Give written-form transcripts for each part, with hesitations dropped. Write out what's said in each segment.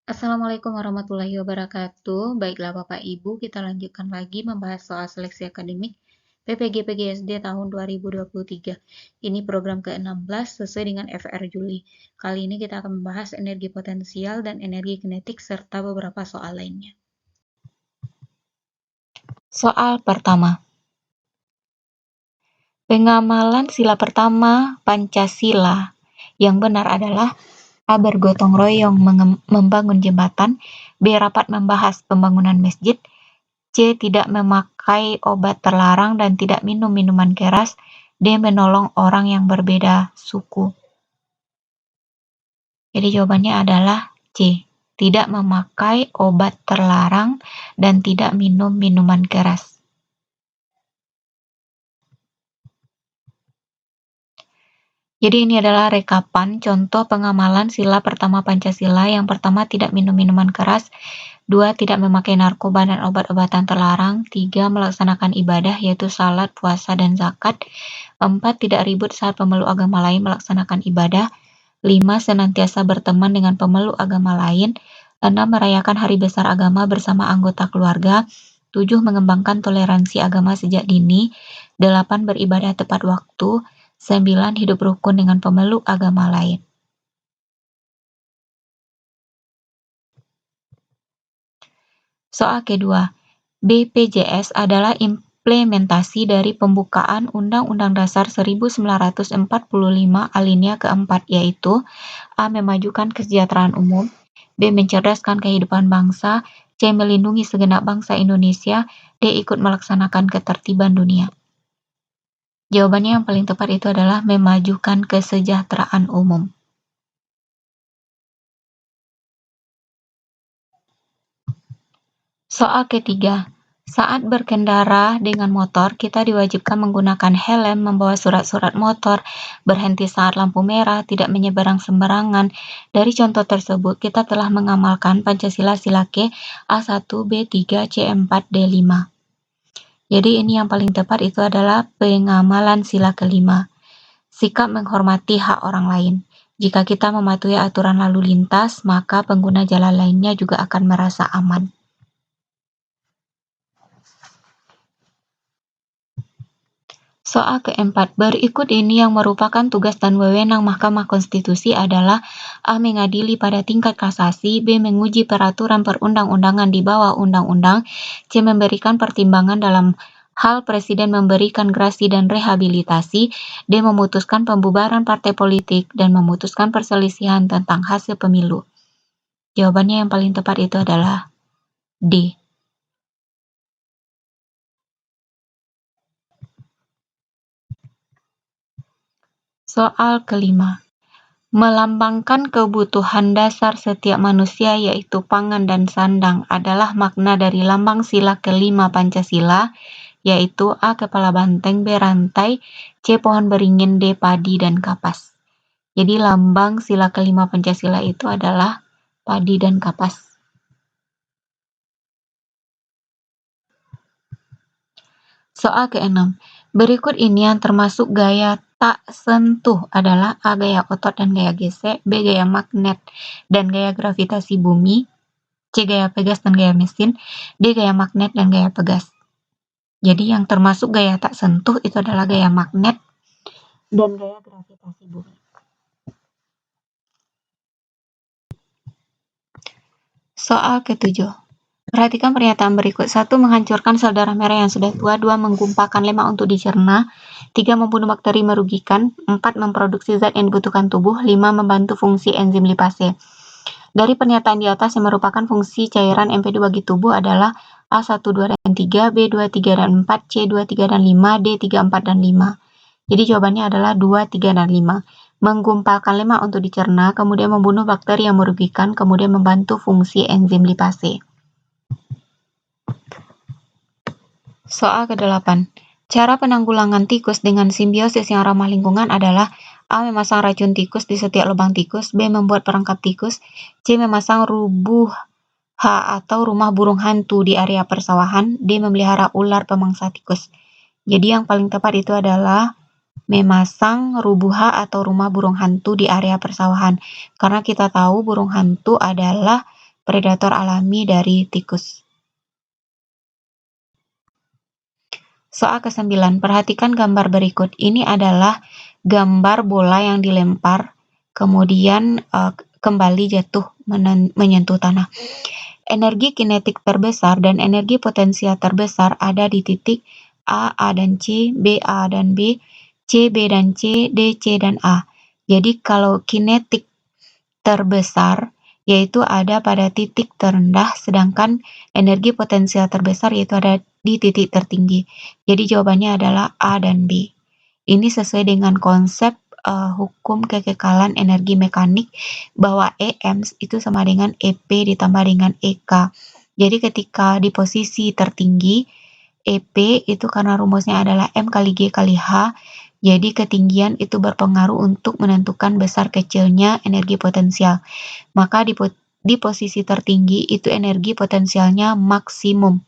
Assalamualaikum warahmatullahi wabarakatuh. Baiklah Bapak Ibu, kita lanjutkan lagi membahas soal seleksi akademik PPG PGSD tahun 2023. Ini program ke-16 sesuai dengan FR Juli. Kali ini kita akan membahas energi potensial dan energi kinetik serta beberapa soal lainnya. Soal pertama. Pengamalan sila pertama Pancasila yang benar adalah A. Bergotong royong membangun jembatan, B. Rapat membahas pembangunan masjid, C. Tidak memakai obat terlarang dan tidak minum minuman keras, D. Menolong orang yang berbeda suku. Jadi jawabannya adalah C. Tidak memakai obat terlarang dan tidak minum minuman keras. Jadi ini adalah rekapan contoh pengamalan sila pertama Pancasila. Yang pertama, tidak minum minuman keras. 2. Tidak memakai narkoba dan obat-obatan terlarang. 3. Melaksanakan ibadah yaitu salat, puasa, dan zakat. 4. Tidak ribut saat pemeluk agama lain melaksanakan ibadah. 5. Senantiasa berteman dengan pemeluk agama lain. 6. Merayakan hari besar agama bersama anggota keluarga. 7. Mengembangkan toleransi agama sejak dini. 8. Beribadah tepat waktu. 9. Hidup rukun dengan pemeluk agama lain. Soal kedua, BPJS adalah implementasi dari pembukaan Undang-Undang Dasar 1945 alinea keempat, yaitu A. Memajukan kesejahteraan umum, B. Mencerdaskan kehidupan bangsa, C. Melindungi segenap bangsa Indonesia, D. Ikut melaksanakan ketertiban dunia. Jawabannya yang paling tepat itu adalah memajukan kesejahteraan umum. Soal ketiga, saat berkendara dengan motor, kita diwajibkan menggunakan helm, membawa surat-surat motor, berhenti saat lampu merah, tidak menyeberang sembarangan. Dari contoh tersebut, kita telah mengamalkan Pancasila sila K, A1, B3, C4, D5. Jadi ini yang paling tepat itu adalah pengamalan sila kelima. Sikap menghormati hak orang lain. Jika kita mematuhi aturan lalu lintas, maka pengguna jalan lainnya juga akan merasa aman. Soal keempat, berikut ini yang merupakan tugas dan wewenang Mahkamah Konstitusi adalah A. Mengadili pada tingkat kasasi, B. Menguji peraturan perundang-undangan di bawah undang-undang, C. Memberikan pertimbangan dalam hal Presiden memberikan grasi dan rehabilitasi, D. Memutuskan pembubaran partai politik, dan memutuskan perselisihan tentang hasil pemilu. Jawabannya yang paling tepat itu adalah D. Soal kelima, melambangkan kebutuhan dasar setiap manusia yaitu pangan dan sandang adalah makna dari lambang sila kelima Pancasila, yaitu A. Kepala banteng, B. Rantai, C. Pohon beringin, D. Padi dan kapas. Jadi lambang sila kelima Pancasila itu adalah padi dan kapas. Soal keenam, berikut ini yang termasuk gaya tak sentuh adalah A. Gaya otot dan gaya gesek, B. Gaya magnet dan gaya gravitasi bumi, C. Gaya pegas dan gaya mesin, D. Gaya magnet dan gaya pegas. Jadi yang termasuk gaya tak sentuh itu adalah gaya magnet dan gaya gravitasi bumi. Soal ketujuh. Perhatikan pernyataan berikut. 1. Menghancurkan sel darah merah yang sudah tua. 2. Menggumpakan lemak untuk dicerna. 3. Membunuh bakteri merugikan. 4. Memproduksi zat yang dibutuhkan tubuh. 5. Membantu fungsi enzim lipase. Dari pernyataan di atas yang merupakan fungsi cairan MP2 bagi tubuh adalah A1, 2, dan 3, B2, 3, dan 4, C2, 3, dan 5, D3, 4, dan 5. Jadi jawabannya adalah 2, 3, dan 5. Menggumpalkan lemak untuk dicerna, kemudian membunuh bakteri yang merugikan, kemudian membantu fungsi enzim lipase. Soal ke-8. Cara penanggulangan tikus dengan simbiosis yang ramah lingkungan adalah A. Memasang racun tikus di setiap lubang tikus, B. Membuat perangkap tikus, C. Memasang rubuh atau rumah burung hantu di area persawahan, D. Memelihara ular pemangsa tikus. Jadi yang paling tepat itu adalah memasang rubuha atau rumah burung hantu di area persawahan. Karena kita tahu burung hantu adalah predator alami dari tikus. Soal ke-9, perhatikan gambar berikut. Ini adalah gambar bola yang dilempar, kemudian kembali jatuh menyentuh tanah. Energi kinetik terbesar dan energi potensial terbesar ada di titik A dan C, B, A dan B, C, B dan C, D, C dan A. Jadi kalau kinetik terbesar yaitu ada pada titik terendah, sedangkan energi potensial terbesar yaitu ada di titik tertinggi. Jadi jawabannya adalah A dan B. Ini sesuai dengan konsep hukum kekekalan energi mekanik bahwa EM itu sama dengan EP ditambah dengan EK. Jadi ketika di posisi tertinggi, EP itu karena rumusnya adalah M kali G kali H, jadi ketinggian itu berpengaruh untuk menentukan besar kecilnya energi potensial. Maka di posisi tertinggi itu energi potensialnya maksimum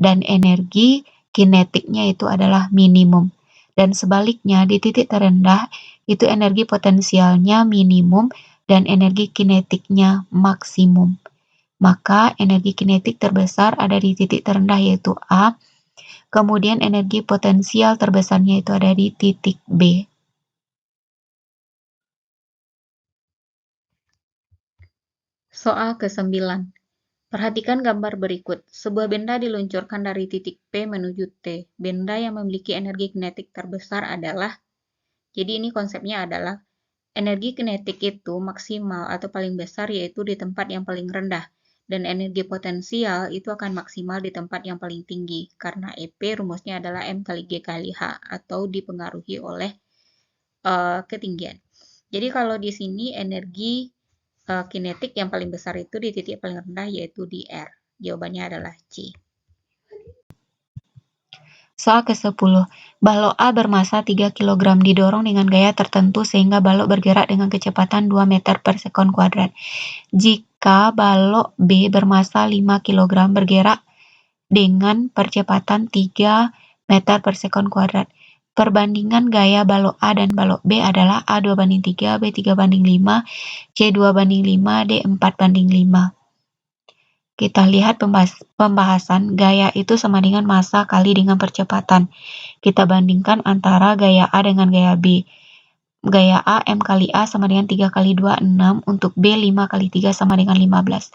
dan energi kinetiknya itu adalah minimum. Dan sebaliknya di titik terendah itu energi potensialnya minimum dan energi kinetiknya maksimum. Maka energi kinetik terbesar ada di titik terendah yaitu A, kemudian energi potensial terbesarnya itu ada di titik B. Soal ke-9. Perhatikan gambar berikut. Sebuah benda diluncurkan dari titik P menuju T. Benda yang memiliki energi kinetik terbesar adalah, jadi ini konsepnya adalah, energi kinetik itu maksimal atau paling besar yaitu di tempat yang paling rendah, dan energi potensial itu akan maksimal di tempat yang paling tinggi, karena EP rumusnya adalah M kali G kali H, atau dipengaruhi oleh ketinggian. Jadi kalau di sini energi kinetik yang paling besar itu di titik paling rendah yaitu di R. Jawabannya adalah C. Soal ke-10. Balok A bermasa 3 kg didorong dengan gaya tertentu sehingga balok bergerak dengan kecepatan 2 meter per sekon kuadrat. Jika balok B bermasa 5 kg bergerak dengan percepatan 3 meter per sekon kuadrat. Perbandingan gaya balok A dan balok B adalah A2:3, B3:5, C2:5, D4:5. Kita lihat pembahasan gaya itu sama dengan massa kali dengan percepatan. Kita bandingkan antara gaya A dengan gaya B. Gaya A, M kali A sama dengan 3 kali 2, 6. Untuk B, 5 kali 3 sama dengan 15.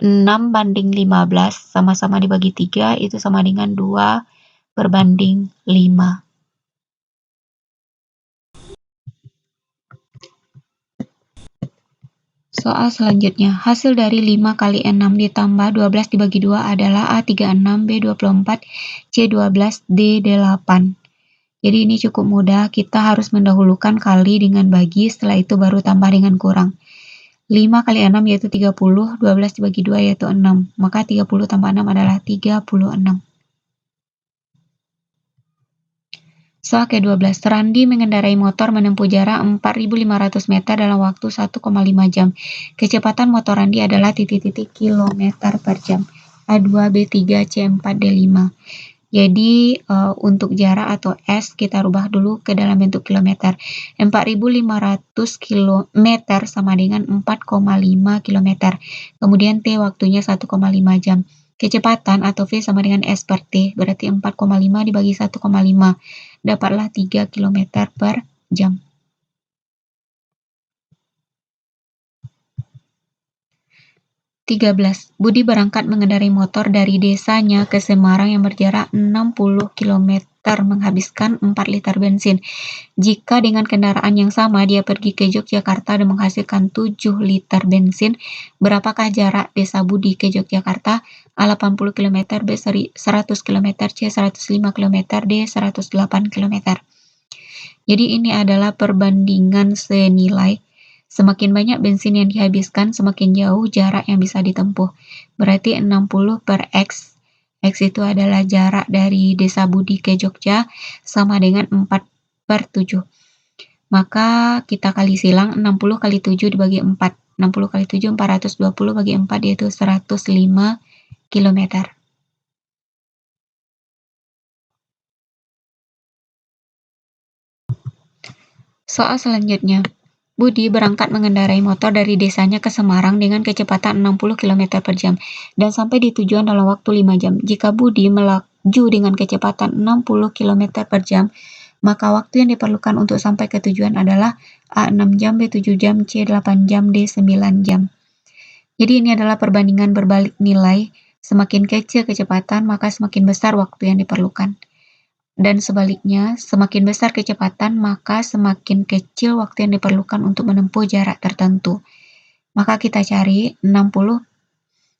6:15 sama-sama dibagi 3 itu sama dengan 2/5. Soal selanjutnya, hasil dari 5 kali 6 ditambah 12 dibagi 2 adalah A36, B24, C12, D8. Jadi ini cukup mudah, kita harus mendahulukan kali dengan bagi, setelah itu baru tambah dengan kurang. 5 kali 6 yaitu 30, 12 dibagi 2 yaitu 6, maka 30 tambah 6 adalah 36. Soal ke-12, Randi mengendarai motor menempuh jarak 4.500 meter dalam waktu 1,5 jam. Kecepatan motor Randi adalah titik-titik kilometer per jam. A2, B3, C4, D5. Jadi untuk jarak atau S kita rubah dulu ke dalam bentuk kilometer. 4.500 kilometer sama dengan 4,5 kilometer. Kemudian T waktunya 1,5 jam. Kecepatan atau V sama dengan S per T, berarti 4,5 dibagi 1,5. Dapatlah 3 km per jam. (13) Budi berangkat mengendarai motor dari desanya ke Semarang yang berjarak 60 km menghabiskan 4 liter bensin. Jika dengan kendaraan yang sama dia pergi ke Yogyakarta dan menghasilkan 7 liter bensin, berapakah jarak desa Budi ke Yogyakarta? A 80 km, B 100 km, C 105 km, D 108 km. Jadi ini adalah perbandingan senilai. Semakin banyak bensin yang dihabiskan, semakin jauh jarak yang bisa ditempuh. Berarti 60 per X. X itu adalah jarak dari Desa Budi ke Jogja, sama dengan 4/7. Maka kita kali silang, 60 kali 7 dibagi 4. 60 kali 7, 420 bagi 4, yaitu 105 km. Soal selanjutnya. Budi berangkat mengendarai motor dari desanya ke Semarang dengan kecepatan 60 km per jam dan sampai di tujuan dalam waktu 5 jam. Jika Budi melaju dengan kecepatan 60 km per jam, maka waktu yang diperlukan untuk sampai ke tujuan adalah A 6 jam, B 7 jam, C 8 jam, D 9 jam. Jadi ini adalah perbandingan berbalik nilai. Semakin kecil kecepatan, maka semakin besar waktu yang diperlukan. Dan sebaliknya, semakin besar kecepatan, maka semakin kecil waktu yang diperlukan untuk menempuh jarak tertentu. Maka kita cari 60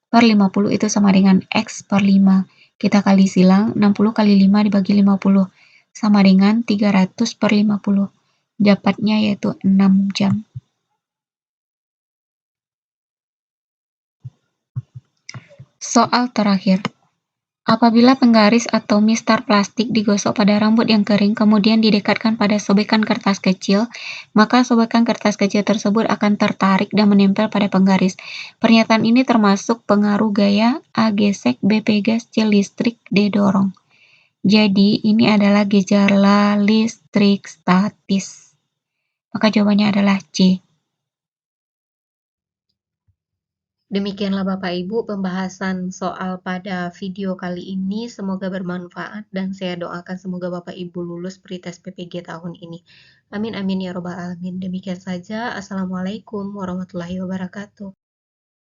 per 50 itu sama dengan X per 5. Kita kali silang, 60 kali 5 dibagi 50. Sama dengan 300 per 50. Dapatnya yaitu 6 jam. Soal terakhir. Apabila penggaris atau mistar plastik digosok pada rambut yang kering kemudian didekatkan pada sobekan kertas kecil, maka sobekan kertas kecil tersebut akan tertarik dan menempel pada penggaris. Pernyataan ini termasuk pengaruh gaya, A. Gesek, B. Pegas, C. Listrik, D. Dorong. Jadi, ini adalah gejala listrik statis. Maka jawabannya adalah C. Demikianlah Bapak Ibu pembahasan soal pada video kali ini. Semoga bermanfaat dan saya doakan semoga Bapak Ibu lulus pretest PPG tahun ini. Amin amin ya robbal alamin. Demikian saja. Assalamualaikum warahmatullahi wabarakatuh.